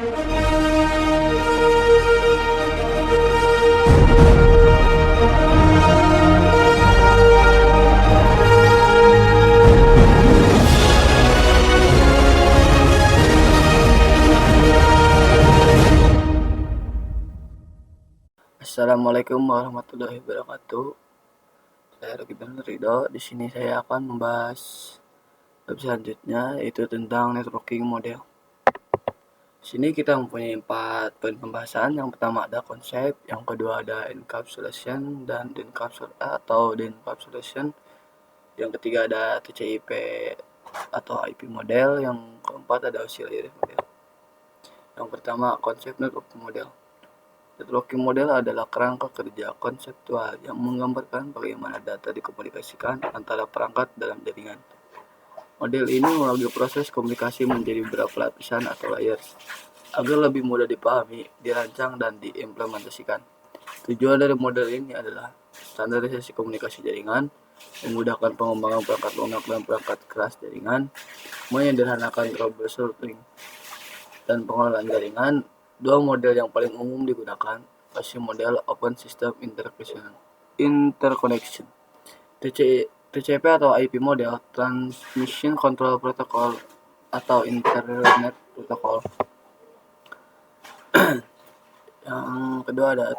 Assalamualaikum warahmatullahi wabarakatuh. Saya Rocky Ridho. Di sini saya akan membahas bab selanjutnya, yaitu tentang networking model. Di sini kita mempunyai 4 poin pembahasan. Yang pertama ada konsep, yang kedua ada encapsulation dan dencapsulation, yang ketiga ada TCP atau IP model, yang keempat ada auxiliary model. Yang pertama, konsep networking model. Networking model adalah kerangka kerja konseptual yang menggambarkan bagaimana data dikomunikasikan antara perangkat dalam jaringan. Model ini membagi proses komunikasi menjadi beberapa lapisan atau layers agar lebih mudah dipahami, dirancang, dan diimplementasikan. Tujuan dari model ini adalah standarisasi komunikasi jaringan, memudahkan pengembangan perangkat lunak dan perangkat keras jaringan, menyederhanakan troubleshooting dan pengelolaan jaringan. Dua model yang paling umum digunakan masih model Open System Interconnection, TCP atau IP model, Transmission Control Protocol atau Internet Protocol. Yang kedua ada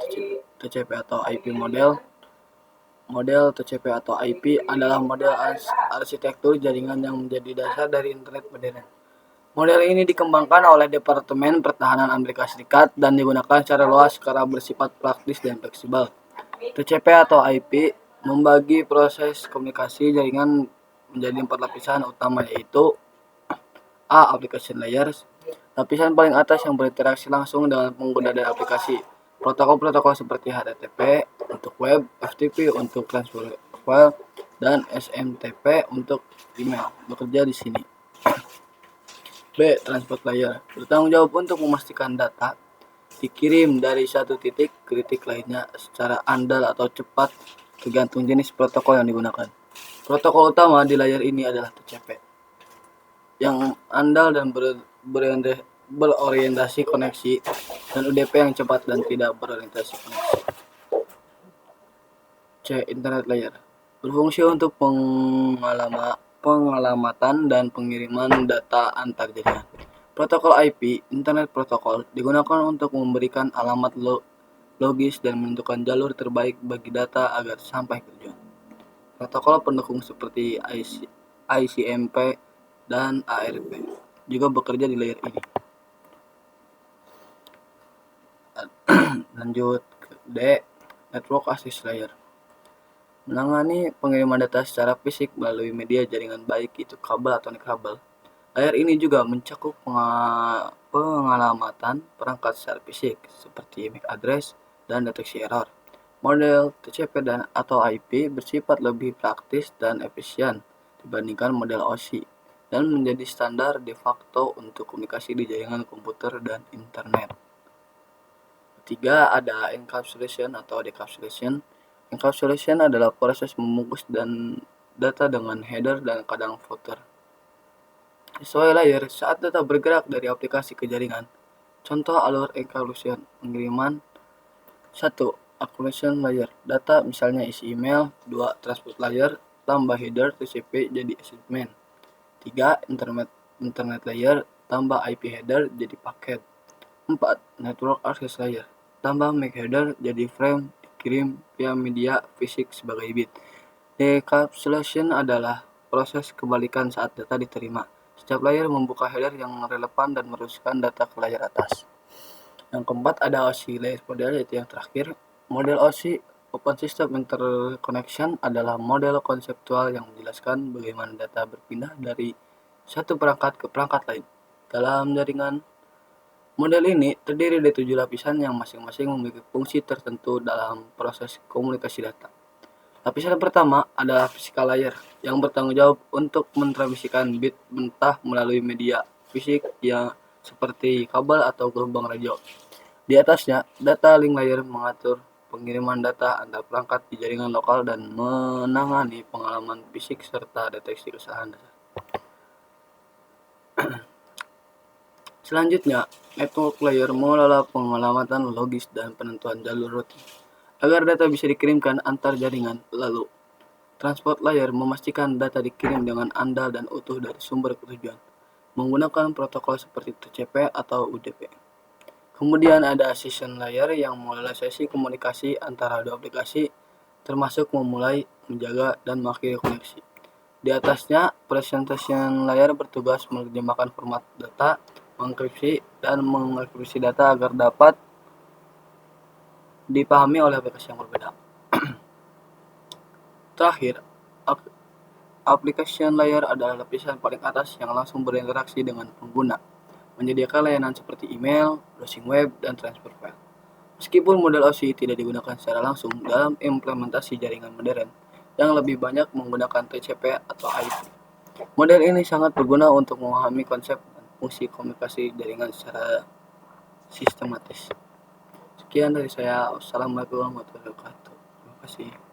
TCP atau IP model. Model TCP atau IP adalah model arsitektur jaringan yang menjadi dasar dari internet modern. Model ini dikembangkan oleh Departemen Pertahanan Amerika Serikat dan digunakan secara luas karena bersifat praktis dan fleksibel. TCP atau IP membagi proses komunikasi jaringan menjadi 4 lapisan utama, yaitu A. Application layers, lapisan paling atas yang berinteraksi langsung dengan pengguna dan aplikasi. Protokol-protokol seperti HTTP untuk web, FTP untuk transfer file, dan SMTP untuk email bekerja di sini. B. Transport layer, bertanggung jawab untuk memastikan data dikirim dari satu titik ke titik lainnya secara andal atau cepat tergantung jenis protokol yang digunakan. Protokol utama di layer ini adalah TCP, yang andal dan berorientasi koneksi, dan UDP yang cepat dan tidak berorientasi koneksi. C. Internet layer, berfungsi untuk pengalamatan dan pengiriman data antar jaringan. Protokol IP, Internet Protocol, digunakan untuk memberikan alamat logis dan menentukan jalur terbaik bagi data agar sampai ke tujuan. Protokol pendukung seperti ICMP dan ARP juga bekerja di layer ini. Lanjut ke D. Network Access Layer, menangani pengiriman data secara fisik melalui media jaringan baik itu kabel atau non-kabel. Layer ini juga mencakup pengalamatan perangkat secara fisik seperti MAC address dan deteksi error. Model TCP atau IP bersifat lebih praktis dan efisien dibandingkan model OSI dan menjadi standar de facto untuk komunikasi di jaringan komputer dan internet. Ketiga ada encapsulation atau decapsulation. Encapsulation adalah proses membungkus dan data dengan header dan kadang footer sesuai layer saat data bergerak dari aplikasi ke jaringan. Contoh alur encapsulation pengiriman: 1. Accumulation layer, data misalnya isi email. 2. Transport layer, tambah header TCP jadi segmen. 3. Internet layer, tambah IP header jadi paket. 4. Network access layer, tambah MAC header jadi frame dikirim via media fisik sebagai bit. Decapsulation adalah proses kebalikan saat data diterima. Setiap layer membuka header yang relevan dan meneruskan data ke layer atas. Yang keempat ada auxiliary model, yaitu yang terakhir. Model OSI, Open System Interconnection, adalah model konseptual yang menjelaskan bagaimana data berpindah dari satu perangkat ke perangkat lain dalam jaringan. Model ini terdiri dari 7 lapisan yang masing-masing memiliki fungsi tertentu dalam proses komunikasi data. Lapisan pertama adalah physical layer yang bertanggung jawab untuk mentransmisikan bit mentah melalui media fisik yang seperti kabel atau gelombang radio. Di atasnya, data link layer mengatur pengiriman data antar perangkat di jaringan lokal dan menangani pengalaman fisik serta deteksi kesalahan data. Selanjutnya, network layer mengelola pengelamatan logis dan penentuan jalur routing agar data bisa dikirimkan antar jaringan. Lalu, transport layer memastikan data dikirim dengan andal dan utuh dari sumber ke tujuan menggunakan protokol seperti TCP atau UDP. Kemudian ada session layer yang mengelola sesi komunikasi antara dua aplikasi, termasuk memulai, menjaga, dan mengakhiri koneksi. Di atasnya, presentation layer bertugas menerjemahkan format data, mengenkripsi, dan mengekripsi data agar dapat dipahami oleh aplikasi yang berbeda. Terakhir, application layer adalah lapisan paling atas yang langsung berinteraksi dengan pengguna, menyediakan layanan seperti email, browsing web, dan transfer file. Meskipun model OSI tidak digunakan secara langsung dalam implementasi jaringan modern yang lebih banyak menggunakan TCP atau IP, model ini sangat berguna untuk memahami konsep dan fungsi komunikasi jaringan secara sistematis. Sekian dari saya. Wassalamualaikum warahmatullahi wabarakatuh. Terima kasih.